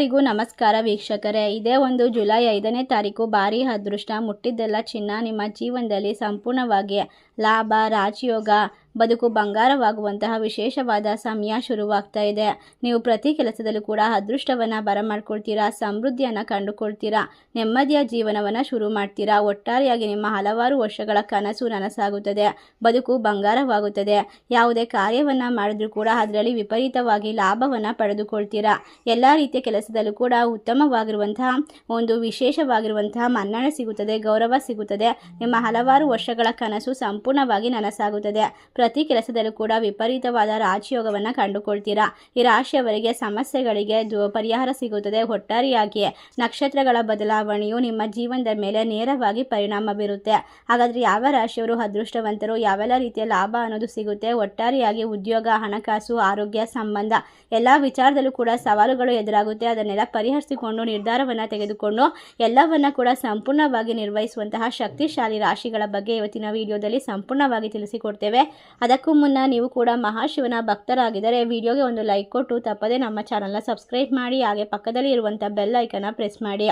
ಎಲ್ಲರಿಗೂ ನಮಸ್ಕಾರ ವೀಕ್ಷಕರೇ. ಇದೇ ಒಂದು ಜುಲೈ 5ನೇ ತಾರೀಕು ಭಾರಿ ಅದೃಷ್ಟ. ಮುಟ್ಟಿದ್ದೆಲ್ಲ ಚಿನ್ನ ನಿಮ್ಮ ಜೀವನದಲ್ಲಿ ಸಂಪೂರ್ಣವಾಗಿ ಲಾಭ, ರಾಜಯೋಗ, ಬದುಕು ಬಂಗಾರವಾಗುವಂತಹ ವಿಶೇಷವಾದ ಸಮಯ ಶುರುವಾಗ್ತಾ ಇದೆ. ನೀವು ಪ್ರತಿ ಕೆಲಸದಲ್ಲೂ ಕೂಡ ಅದೃಷ್ಟವನ್ನು ಬರಮಾಡ್ಕೊಳ್ತೀರಾ, ಸಮೃದ್ಧಿಯನ್ನು ಕಂಡುಕೊಳ್ತೀರಾ, ನೆಮ್ಮದಿಯ ಜೀವನವನ್ನು ಶುರು ಮಾಡ್ತೀರಾ. ಒಟ್ಟಾರೆಯಾಗಿ ನಿಮ್ಮ ಹಲವಾರು ವರ್ಷಗಳ ಕನಸು ನನಸಾಗುತ್ತದೆ, ಬದುಕು ಬಂಗಾರವಾಗುತ್ತದೆ. ಯಾವುದೇ ಕಾರ್ಯವನ್ನು ಮಾಡಿದ್ರೂ ಕೂಡ ಅದರಲ್ಲಿ ವಿಪರೀತವಾಗಿ ಲಾಭವನ್ನು ಪಡೆದುಕೊಳ್ತೀರಾ. ಎಲ್ಲ ರೀತಿಯ ಕೆಲಸದಲ್ಲೂ ಕೂಡ ಉತ್ತಮವಾಗಿರುವಂತಹ ಒಂದು ವಿಶೇಷವಾಗಿರುವಂತಹ ಮನ್ನಣೆ ಸಿಗುತ್ತದೆ, ಗೌರವ ಸಿಗುತ್ತದೆ. ನಿಮ್ಮ ಹಲವಾರು ವರ್ಷಗಳ ಕನಸು ಸಂಪೂರ್ಣವಾಗಿ ನನಸಾಗುತ್ತದೆ. ಪ್ರತಿ ಕೆಲಸದಲ್ಲೂ ಕೂಡ ವಿಪರೀತವಾದ ರಾಜಯೋಗವನ್ನು ಕಂಡುಕೊಳ್ತೀರಾ. ಈ ರಾಶಿಯವರಿಗೆ ಸಮಸ್ಯೆಗಳಿಗೆ ಪರಿಹಾರ ಸಿಗುತ್ತದೆ. ಒಟ್ಟಾರೆಯಾಗಿ ನಕ್ಷತ್ರಗಳ ಬದಲಾವಣೆಯು ನಿಮ್ಮ ಜೀವನದ ಮೇಲೆ ನೇರವಾಗಿ ಪರಿಣಾಮ ಬೀರುತ್ತೆ. ಹಾಗಾದರೆ ಯಾವ ರಾಶಿಯವರು ಅದೃಷ್ಟವಂತರು, ಯಾವೆಲ್ಲ ರೀತಿಯ ಲಾಭ ಅನ್ನೋದು ಸಿಗುತ್ತೆ? ಒಟ್ಟಾರೆಯಾಗಿ ಉದ್ಯೋಗ, ಹಣಕಾಸು, ಆರೋಗ್ಯ, ಸಂಬಂಧ ಎಲ್ಲ ವಿಚಾರದಲ್ಲೂ ಕೂಡ ಸವಾಲುಗಳು ಎದುರಾಗುತ್ತೆ. ಅದನ್ನೆಲ್ಲ ಪರಿಹರಿಸಿಕೊಂಡು ನಿರ್ಧಾರವನ್ನು ತೆಗೆದುಕೊಂಡು ಎಲ್ಲವನ್ನ ಕೂಡ ಸಂಪೂರ್ಣವಾಗಿ ನಿರ್ವಹಿಸುವಂತಹ ಶಕ್ತಿಶಾಲಿ ರಾಶಿಗಳ ಬಗ್ಗೆ ಇವತ್ತಿನ ವಿಡಿಯೋದಲ್ಲಿ ಸಂಪೂರ್ಣವಾಗಿ ತಿಳಿಸಿಕೊಡ್ತೇವೆ. ಅದಕ್ಕೂ ಮುನ್ನ ನೀವು ಕೂಡ ಮಹಾಶಿವನ ಭಕ್ತರಾಗಿದ್ದರೆ ವಿಡಿಯೋಗೆ ಒಂದು ಲೈಕ್ ಕೊಟ್ಟು ತಪ್ಪದೆ ನಮ್ಮ ಚಾನಲ್ನ ಸಬ್ಸ್ಕ್ರೈಬ್ ಮಾಡಿ, ಹಾಗೆ ಪಕ್ಕದಲ್ಲಿ ಇರುವಂಥ ಬೆಲ್ ಐಕನ್ನ ಪ್ರೆಸ್ ಮಾಡಿ.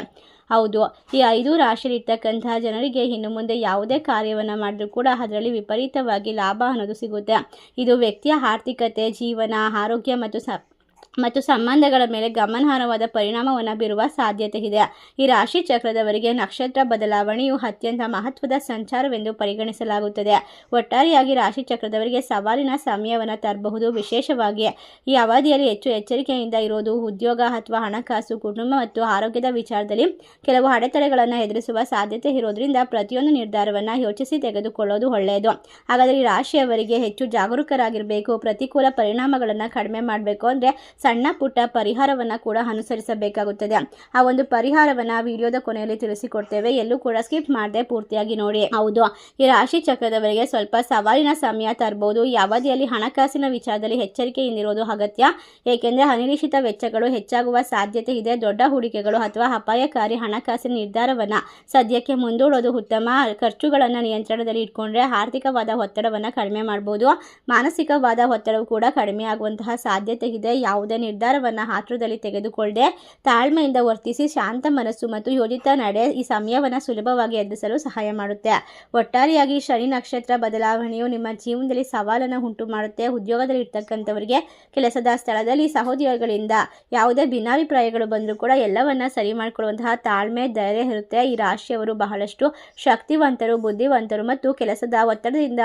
ಹೌದು, ಈ 5 ರಾಶಿಯಲ್ಲಿರ್ತಕ್ಕಂತಹ ಜನರಿಗೆ ಇನ್ನು ಮುಂದೆ ಯಾವುದೇ ಕಾರ್ಯವನ್ನು ಮಾಡಿದ್ರೂ ಕೂಡ ಅದರಲ್ಲಿ ವಿಪರೀತವಾಗಿ ಲಾಭ ಅನ್ನೋದು ಸಿಗುತ್ತೆ. ಇದು ವ್ಯಕ್ತಿಯ ಆರ್ಥಿಕತೆ, ಜೀವನ, ಆರೋಗ್ಯ ಮತ್ತು ಸಂಬಂಧಗಳ ಮೇಲೆ ಗಮನಾರ್ಹವಾದ ಪರಿಣಾಮವನ್ನು ಬೀರುವ ಸಾಧ್ಯತೆ ಇದೆ. ಈ ರಾಶಿ ಚಕ್ರದವರಿಗೆ ನಕ್ಷತ್ರ ಬದಲಾವಣೆಯು ಅತ್ಯಂತ ಮಹತ್ವದ ಸಂಚಾರವೆಂದು ಪರಿಗಣಿಸಲಾಗುತ್ತದೆ. ಒಟ್ಟಾರೆಯಾಗಿ ರಾಶಿ ಚಕ್ರದವರಿಗೆ ಸವಾಲಿನ ಸಮಯವನ್ನು ತರಬಹುದು. ವಿಶೇಷವಾಗಿ ಈ ಅವಧಿಯಲ್ಲಿ ಹೆಚ್ಚು ಎಚ್ಚರಿಕೆಯಿಂದ ಇರೋದು. ಉದ್ಯೋಗ ಅಥವಾ ಹಣಕಾಸು, ಕುಟುಂಬ ಮತ್ತು ಆರೋಗ್ಯದ ವಿಚಾರದಲ್ಲಿ ಕೆಲವು ಅಡೆತಡೆಗಳನ್ನು ಎದುರಿಸುವ ಸಾಧ್ಯತೆ ಇರೋದ್ರಿಂದ ಪ್ರತಿಯೊಂದು ನಿರ್ಧಾರವನ್ನು ಯೋಚಿಸಿ ತೆಗೆದುಕೊಳ್ಳೋದು ಒಳ್ಳೆಯದು. ಹಾಗಾದರೆ ಈ ರಾಶಿಯವರಿಗೆ ಹೆಚ್ಚು ಜಾಗರೂಕರಾಗಿರಬೇಕು. ಪ್ರತಿಕೂಲ ಪರಿಣಾಮಗಳನ್ನು ಕಡಿಮೆ ಮಾಡಬೇಕು ಅಂದರೆ ಸಣ್ಣ ಪುಟ್ಟ ಪರಿಹಾರವನ್ನು ಕೂಡ ಅನುಸರಿಸಬೇಕಾಗುತ್ತದೆ. ಆ ಒಂದು ಪರಿಹಾರವನ್ನು ವಿಡಿಯೋದ ಕೊನೆಯಲ್ಲಿ ತಿಳಿಸಿಕೊಡ್ತೇವೆ. ಎಲ್ಲೂ ಕೂಡ ಸ್ಕಿಪ್ ಮಾಡದೆ ಪೂರ್ತಿಯಾಗಿ ನೋಡಿ. ಹೌದು, ಈ ರಾಶಿ ಚಕ್ರದವರಿಗೆ ಸ್ವಲ್ಪ ಸವಾಲಿನ ಸಮಯ ತರಬಹುದು. ಈ ಅವಧಿಯಲ್ಲಿ ಹಣಕಾಸಿನ ವಿಚಾರದಲ್ಲಿ ಎಚ್ಚರಿಕೆಯಿಂದಿರೋದು ಅಗತ್ಯ. ಏಕೆಂದರೆ ಅನಿರೀಕ್ಷಿತ ವೆಚ್ಚಗಳು ಹೆಚ್ಚಾಗುವ ಸಾಧ್ಯತೆ ಇದೆ. ದೊಡ್ಡ ಹೂಡಿಕೆಗಳು ಅಥವಾ ಅಪಾಯಕಾರಿ ಹಣಕಾಸಿನ ನಿರ್ಧಾರವನ್ನು ಸದ್ಯಕ್ಕೆ ಮುಂದೂಡೋದು ಉತ್ತಮ. ಖರ್ಚುಗಳನ್ನು ನಿಯಂತ್ರಣದಲ್ಲಿ ಇಟ್ಕೊಂಡ್ರೆ ಆರ್ಥಿಕವಾದ ಒತ್ತಡವನ್ನು ಕಡಿಮೆ ಮಾಡಬಹುದು. ಮಾನಸಿಕವಾದ ಒತ್ತಡವು ಕೂಡ ಕಡಿಮೆ ಆಗುವಂತಹ ಸಾಧ್ಯತೆ ಇದೆ. ಯಾವುದೇ ನಿರ್ಧಾರವನ್ನು ಆತುರದಲ್ಲಿ ತೆಗೆದುಕೊಳ್ಳದೆ ತಾಳ್ಮೆಯಿಂದ ವರ್ತಿಸಿ ಶಾಂತ ಮನಸ್ಸು ಮತ್ತು ಯೋಜಿತ ನಡೆ ಈ ಸಮಯವನ್ನು ಸುಲಭವಾಗಿ ಎದುರಿಸಲು ಸಹಾಯ ಮಾಡುತ್ತೆ. ಒಟ್ಟಾರೆಯಾಗಿ ಶನಿ ನಕ್ಷತ್ರ ಬದಲಾವಣೆಯು ನಿಮ್ಮ ಜೀವನದಲ್ಲಿ ಸವಾಲನ್ನು ಉಂಟು ಮಾಡುತ್ತೆ. ಉದ್ಯೋಗದಲ್ಲಿ ಇರ್ತಕ್ಕಂಥವರಿಗೆ ಕೆಲಸದ ಸ್ಥಳದಲ್ಲಿ ಸಹೋದ್ಯೋಗಿಗಳಿಂದ ಯಾವುದೇ ಭಿನ್ನಾಭಿಪ್ರಾಯಗಳು ಬಂದರೂ ಕೂಡ ಎಲ್ಲವನ್ನ ಸರಿ ಮಾಡಿಕೊಳ್ಳುವಂತಹ ತಾಳ್ಮೆ, ಧೈರ್ಯ ಇರುತ್ತೆ. ಈ ರಾಶಿಯವರು ಬಹಳಷ್ಟು ಶಕ್ತಿವಂತರು, ಬುದ್ಧಿವಂತರು ಮತ್ತು ಕೆಲಸದ ಒತ್ತಡದಿಂದ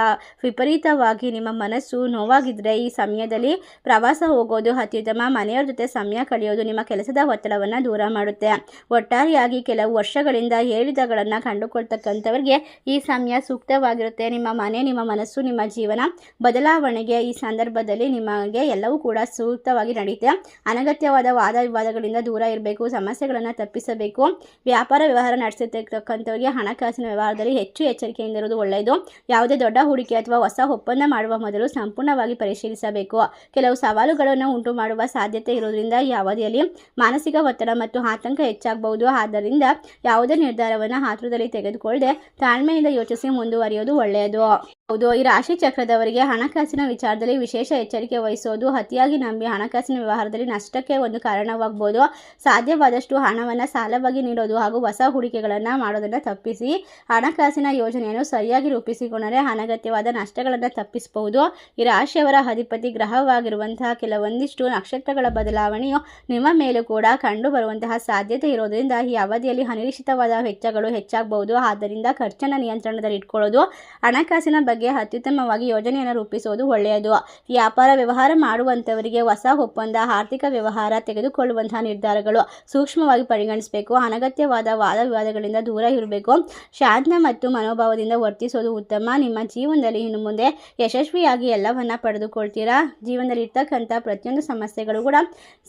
ವಿಪರೀತವಾಗಿ ನಿಮ್ಮ ಮನಸ್ಸು ನೋವಾಗಿದ್ರೆ ಈ ಸಮಯದಲ್ಲಿ ಪ್ರವಾಸ ಹೋಗೋದು ಅತ್ಯುತ್ತಮ. ಮನೆಯವರ ಜೊತೆ ಸಮಯ ಕಳೆಯೋದು ನಿಮ್ಮ ಕೆಲಸದ ಒತ್ತಡವನ್ನು ದೂರ ಮಾಡುತ್ತೆ. ಒಟ್ಟಾರೆಯಾಗಿ ಕೆಲವು ವರ್ಷಗಳಿಂದ ಏರಿಳಿತಗಳನ್ನು ಕಂಡುಕೊಳ್ತಕ್ಕಂಥವರಿಗೆ ಈ ಸಮಯ ಸೂಕ್ತವಾಗಿರುತ್ತೆ. ನಿಮ್ಮ ಮನೆ, ನಿಮ್ಮ ಮನಸ್ಸು, ನಿಮ್ಮ ಜೀವನ ಬದಲಾವಣೆಗೆ ಈ ಸಂದರ್ಭದಲ್ಲಿ ನಿಮಗೆ ಎಲ್ಲವೂ ಕೂಡ ಸೂಕ್ತವಾಗಿ ನಡೆಯುತ್ತೆ. ಅನಗತ್ಯವಾದ ವಾದ ವಿವಾದಗಳಿಂದ ದೂರ ಇರಬೇಕು, ಸಮಸ್ಯೆಗಳನ್ನು ತಪ್ಪಿಸಬೇಕು. ವ್ಯಾಪಾರ ವ್ಯವಹಾರ ನಡೆಸಿರ್ತಕ್ಕಂಥವರಿಗೆ ಹಣಕಾಸಿನ ವ್ಯವಹಾರದಲ್ಲಿ ಹೆಚ್ಚು ಎಚ್ಚರಿಕೆಯಿಂದ ಇರುವುದು ಒಳ್ಳೆಯದು. ಯಾವುದೇ ದೊಡ್ಡ ಹೂಡಿಕೆ ಅಥವಾ ಹೊಸ ಒಪ್ಪಂದ ಮಾಡುವ ಮೊದಲು ಸಂಪೂರ್ಣವಾಗಿ ಪರಿಶೀಲಿಸಬೇಕು. ಕೆಲವು ಸವಾಲುಗಳನ್ನು ಉಂಟು ಮಾಡುವ ಸಾಧ್ಯತೆ ಇರೋದ್ರಿಂದ ಈ ಅವಧಿಯಲ್ಲಿ ಮಾನಸಿಕ ಒತ್ತಡ ಮತ್ತು ಆತಂಕ ಹೆಚ್ಚಾಗಬಹುದು. ಆದ್ದರಿಂದ ಯಾವುದೇ ನಿರ್ಧಾರವನ್ನು ಆತುರದಲ್ಲಿ ತೆಗೆದುಕೊಳ್ಳದೆ ತಾಳ್ಮೆಯಿಂದ ಯೋಚಿಸಿ ಮುಂದುವರಿಯೋದು ಒಳ್ಳೆಯದು. ಹೌದು, ಈ ರಾಶಿ ಚಕ್ರದವರಿಗೆ ಹಣಕಾಸಿನ ವಿಚಾರದಲ್ಲಿ ವಿಶೇಷ ಎಚ್ಚರಿಕೆ ವಹಿಸೋದು. ಅತಿಯಾಗಿ ನಂಬಿ ಹಣಕಾಸಿನ ವ್ಯವಹಾರದಲ್ಲಿ ನಷ್ಟಕ್ಕೆ ಒಂದು ಕಾರಣವಾಗಬಹುದು. ಸಾಧ್ಯವಾದಷ್ಟು ಹಣವನ್ನು ಸಾಲವಾಗಿ ನೀಡೋದು ಹಾಗೂ ಹೊಸ ಹೂಡಿಕೆಗಳನ್ನು ಮಾಡೋದನ್ನು ತಪ್ಪಿಸಿ ಹಣಕಾಸಿನ ಯೋಜನೆಯನ್ನು ಸರಿಯಾಗಿ ರೂಪಿಸಿಕೊಂಡರೆ ಅನಗತ್ಯವಾದ ನಷ್ಟಗಳನ್ನು ತಪ್ಪಿಸಬಹುದು. ಈ ರಾಶಿಯವರ ಅಧಿಪತಿ ಗ್ರಹವಾಗಿರುವಂತಹ ಕೆಲವೊಂದಿಷ್ಟು ನಕ್ಷತ್ರಗಳ ಬದಲಾವಣೆಯು ನಿಮ್ಮ ಮೇಲೂ ಕೂಡ ಕಂಡು ಬರುವಂತಹ ಸಾಧ್ಯತೆ ಇರೋದ್ರಿಂದ ಈ ಅವಧಿಯಲ್ಲಿ ಅನಿರೀಕ್ಷಿತವಾದ ವೆಚ್ಚಗಳು ಹೆಚ್ಚಾಗಬಹುದು. ಆದ್ದರಿಂದ ಖರ್ಚನ್ನು ನಿಯಂತ್ರಣದಲ್ಲಿ ಇಟ್ಕೊಳ್ಳೋದು, ಹಣಕಾಸಿನ ಬಗ್ಗೆ ಅತ್ಯುತ್ತಮವಾಗಿ ಯೋಜನೆಯನ್ನು ರೂಪಿಸುವುದು ಒಳ್ಳೆಯದು. ವ್ಯಾಪಾರ ವ್ಯವಹಾರ ಮಾಡುವಂಥವರಿಗೆ ಹೊಸ ಒಪ್ಪಂದ, ಆರ್ಥಿಕ ವ್ಯವಹಾರ ತೆಗೆದುಕೊಳ್ಳುವಂತಹ ನಿರ್ಧಾರಗಳು ಸೂಕ್ಷ್ಮವಾಗಿ ಪರಿಗಣಿಸಬೇಕು. ಅನಗತ್ಯವಾದ ವಾದ ವಿವಾದಗಳಿಂದ ದೂರ ಇರಬೇಕು. ಶಾಂತ ಮತ್ತು ಮನೋಭಾವದಿಂದ ವರ್ತಿಸೋದು ಉತ್ತಮ. ನಿಮ್ಮ ಜೀವನದಲ್ಲಿ ಇನ್ನು ಮುಂದೆ ಯಶಸ್ವಿಯಾಗಿ ಎಲ್ಲವನ್ನ ಪಡೆದುಕೊಳ್ತೀರಾ. ಜೀವನದಲ್ಲಿ ಇರ್ತಕ್ಕಂಥ ಪ್ರತಿಯೊಂದು ಸಮಸ್ಯೆಗಳು ಕೂಡ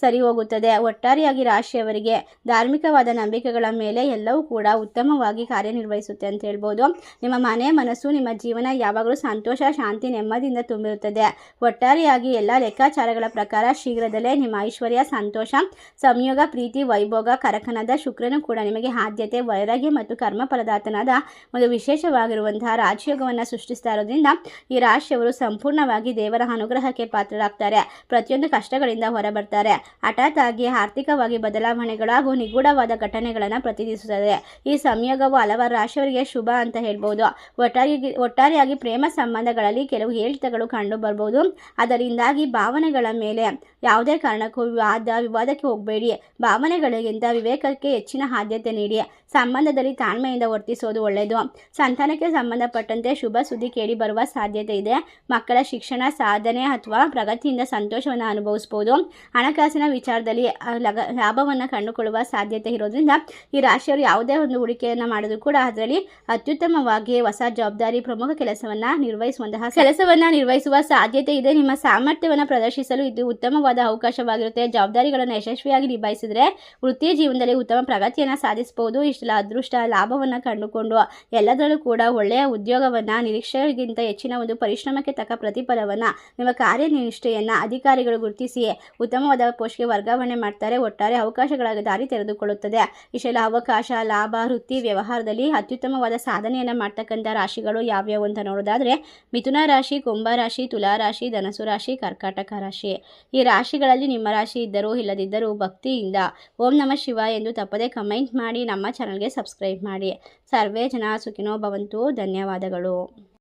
ಸರಿ ಹೋಗುತ್ತದೆ. ಒಟ್ಟಾರೆಯಾಗಿ ರಾಶಿಯವರಿಗೆ ಧಾರ್ಮಿಕವಾದ ನಂಬಿಕೆಗಳ ಮೇಲೆ ಎಲ್ಲವೂ ಕೂಡ ಉತ್ತಮವಾಗಿ ಕಾರ್ಯನಿರ್ವಹಿಸುತ್ತೆ ಅಂತ ಹೇಳ್ಬೋದು. ನಿಮ್ಮ ಮನೆ, ಮನಸ್ಸು, ನಿಮ್ಮ ಜೀವನ ಯಾವಾಗಲೂ ಸಂತೋಷ, ಶಾಂತಿ, ನೆಮ್ಮದಿಯಿಂದ ತುಂಬಿರುತ್ತದೆ. ಒಟ್ಟಾರೆಯಾಗಿ ಎಲ್ಲ ಲೆಕ್ಕಾಚಾರಗಳ ಪ್ರಕಾರ ಶೀಘ್ರದಲ್ಲೇ ನಿಮ್ಮ ಐಶ್ವರ್ಯ, ಸಂತೋಷ, ಸಂಯೋಗ, ಪ್ರೀತಿ, ವೈಭೋಗ, ಕರಕನಾದ ಶುಕ್ರನು ಕೂಡ ನಿಮಗೆ ಆದ್ಯತೆ, ವೈರಾಗ್ಯ ಮತ್ತು ಕರ್ಮಫಲದಾತನಾದ ಒಂದು ವಿಶೇಷವಾಗಿರುವಂತಹ ರಾಜಯೋಗವನ್ನು ಸೃಷ್ಟಿಸ್ತಾ ಇರೋದ್ರಿಂದ ಈ ರಾಶಿಯವರು ಸಂಪೂರ್ಣವಾಗಿ ದೇವರ ಅನುಗ್ರಹಕ್ಕೆ ಪಾತ್ರರಾಗ್ತಾರೆ. ಪ್ರತಿಯೊಂದು ಕಷ್ಟಗಳಿಂದ ಸಮಸ್ಯೆಗಳಿಂದ ಹೊರಬರ್ತಾರೆ. ಹಠಾತ್ ಆಗಿ ಆರ್ಥಿಕವಾಗಿ ಬದಲಾವಣೆಗಳು ಹಾಗೂ ನಿಗೂಢವಾದ ಘಟನೆಗಳನ್ನು ಪ್ರತಿನಿಧಿಸುತ್ತದೆ. ಈ ಸಂಯೋಗವು ಹಲವಾರು ರಾಶಿಯವರಿಗೆ ಶುಭ ಅಂತ ಹೇಳ್ಬೋದು. ಒಟ್ಟಾರೆಯಾಗಿ ಪ್ರೇಮ ಸಂಬಂಧಗಳಲ್ಲಿ ಕೆಲವು ಏರಿಳಿತಗಳು ಕಂಡು ಬರ್ಬೋದು. ಅದರಿಂದಾಗಿ ಭಾವನೆಗಳ ಮೇಲೆ ಯಾವುದೇ ಕಾರಣಕ್ಕೂ ವಿವಾದಕ್ಕೆ ಹೋಗಬೇಡಿ. ಭಾವನೆಗಳಿಗಿಂತ ವಿವೇಕಕ್ಕೆ ಹೆಚ್ಚಿನ ಆದ್ಯತೆ ನೀಡಿ. ಸಂಬಂಧದಲ್ಲಿ ತಾಳ್ಮೆಯಿಂದ ವರ್ತಿಸೋದು ಒಳ್ಳೆಯದು. ಸಂತಾನಕ್ಕೆ ಸಂಬಂಧಪಟ್ಟಂತೆ ಶುಭ ಸುದ್ದಿ ಕೇಳಿ ಬರುವ ಸಾಧ್ಯತೆ ಇದೆ. ಮಕ್ಕಳ ಶಿಕ್ಷಣ, ಸಾಧನೆ ಅಥವಾ ಪ್ರಗತಿಯಿಂದ ಸಂತೋಷವನ್ನು ಅನುಭವಿಸಬಹುದು. ಹಣಕಾಸಿನ ವಿಚಾರದಲ್ಲಿ ಲಾಭವನ್ನು ಕಂಡುಕೊಳ್ಳುವ ಸಾಧ್ಯತೆ ಇರೋದ್ರಿಂದ ಈ ರಾಶಿಯವರು ಯಾವುದೇ ಒಂದು ಹೂಡಿಕೆಯನ್ನು ಮಾಡಿದ್ರು ಕೂಡ ಅದರಲ್ಲಿ ಅತ್ಯುತ್ತಮವಾಗಿ ಹೊಸ ಜವಾಬ್ದಾರಿ, ಪ್ರಮುಖ ಕೆಲಸವನ್ನು ನಿರ್ವಹಿಸುವ ಸಾಧ್ಯತೆ ಇದೆ. ನಿಮ್ಮ ಸಾಮರ್ಥ್ಯವನ್ನು ಪ್ರದರ್ಶಿಸಲು ಇದು ಉತ್ತಮವಾದ ಅವಕಾಶವಾಗಿರುತ್ತೆ. ಜವಾಬ್ದಾರಿಗಳನ್ನು ಯಶಸ್ವಿಯಾಗಿ ನಿಭಾಯಿಸಿದರೆ ವೃತ್ತಿ ಜೀವನದಲ್ಲಿ ಉತ್ತಮ ಪ್ರಗತಿಯನ್ನು ಸಾಧಿಸಬಹುದು. ಇಷ್ಟೆಲ್ಲ ಅದೃಷ್ಟ, ಲಾಭವನ್ನು ಕಂಡುಕೊಂಡು ಎಲ್ಲದರಲ್ಲೂ ಕೂಡ ಒಳ್ಳೆಯ ಉದ್ಯೋಗವನ್ನು, ನಿರೀಕ್ಷೆಗಿಂತ ಹೆಚ್ಚಿನ ಒಂದು ಪರಿಶ್ರಮಕ್ಕೆ ತಕ್ಕ ಪ್ರತಿಫಲವನ್ನು, ನಿಮ್ಮ ಕಾರ್ಯನಿಷ್ಠೆಯನ್ನು ಅಧಿಕಾರಿಗಳು ಗುರುತಿಸಿ ಉತ್ತಮವಾದ ಪೋಸ್ಟ್ಗೆ ವರ್ಗಾವಣೆ ಮಾಡ್ತಾರೆ. ಒಟ್ಟಾರೆ ಅವಕಾಶಗಳ ದಾರಿ ತೆರೆದುಕೊಳ್ಳುತ್ತದೆ. ಇಷ್ಟೆಲ್ಲ ಅವಕಾಶ, ಲಾಭ, ವೃತ್ತಿ ವ್ಯವಹಾರದಲ್ಲಿ ಅತ್ಯುತ್ತಮವಾದ ಸಾಧನೆಯನ್ನು ಮಾಡ್ತಕ್ಕಂಥ ರಾಶಿಗಳು ಯಾವ್ಯಾವು ಅಂತ ನೋಡೋದಾದರೆ ಮಿಥುನ ರಾಶಿ, ಕುಂಭ ರಾಶಿ, ತುಲಾ ರಾಶಿ, ಧನಸು ರಾಶಿ, ಕರ್ಕಾಟಕ ರಾಶಿ. ಈ ರಾಶಿಗಳಲ್ಲಿ ನಿಮ್ಮ ರಾಶಿ ಇದ್ದರೂ ಇಲ್ಲದಿದ್ದರೂ ಭಕ್ತಿಯಿಂದ ಓಂ ನಮಃ ಶಿವಾಯ ಎಂದು ತಪ್ಪದೆ ಕಮೆಂಟ್ ಮಾಡಿ. ನಮ್ಮ ಚಾನಲ್ಗೆ ಸಬ್ಸ್ಕ್ರೈಬ್ ಮಾಡಿ. ಸರ್ವೇ ಜನ ಸುಖಿನೋ ಭವಂತು. ಧನ್ಯವಾದಗಳು.